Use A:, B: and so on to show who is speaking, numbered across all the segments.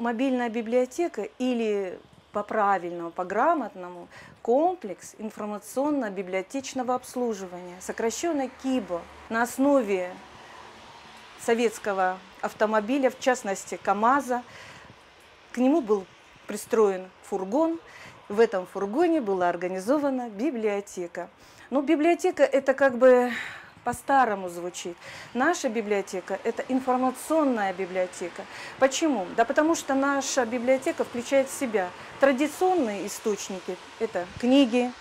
A: Мобильная библиотека или по-правильному, по-грамотному комплекс информационно-библиотечного обслуживания, сокращенно КИБО, на основе советского автомобиля, в частности КАМАЗа. К нему был пристроен фургон, в этом фургоне была организована библиотека. Но библиотека это как бы по-старому звучит. Наша библиотека – это информационная библиотека. Почему? Да потому что наша библиотека включает в себя традиционные источники. Это книги,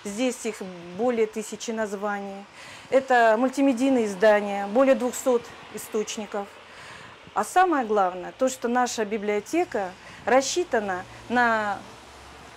A: здесь их более 1000 названий. Это мультимедийные издания, более 200 источников. А самое главное, то, что наша библиотека рассчитана на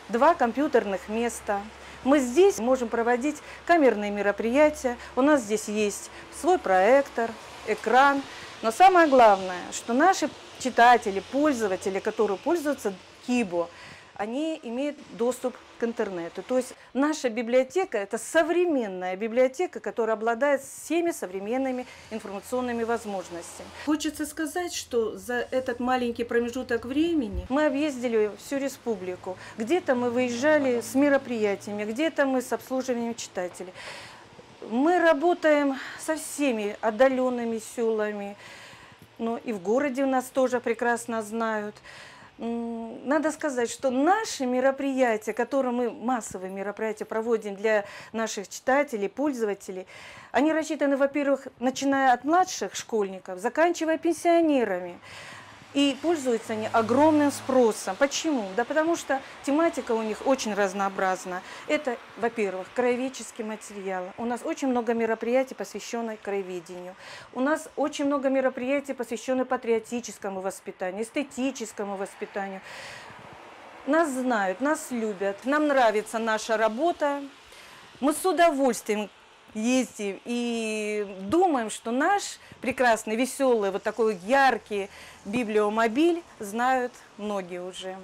A: 2 компьютерных места. Мы здесь можем проводить камерные мероприятия, у нас здесь есть свой проектор, экран. Но самое главное, что наши читатели, пользователи, которые пользуются КИБО, они имеют доступ к интернету. То есть наша библиотека – это современная библиотека, которая обладает всеми современными информационными возможностями. Хочется сказать, что за этот маленький промежуток времени мы объездили всю республику. Где-то мы выезжали с мероприятиями, где-то мы с обслуживанием читателей. Мы работаем со всеми отдаленными селами, но и в городе нас тоже прекрасно знают. Надо сказать, что наши мероприятия, которые мы, массовые мероприятия проводим для наших читателей, пользователей, они рассчитаны, во-первых, начиная от младших школьников, заканчивая пенсионерами. И пользуются они огромным спросом. Почему? Да потому что тематика у них очень разнообразна. Это, во-первых, краеведческий материал. У нас очень много мероприятий, посвященных краеведению. У нас очень много мероприятий, посвященных патриотическому воспитанию, эстетическому воспитанию. Нас знают, нас любят, нам нравится наша работа. Мы с удовольствием ездим и думаем, что наш прекрасный, веселый, вот такой яркий библиомобиль знают многие уже.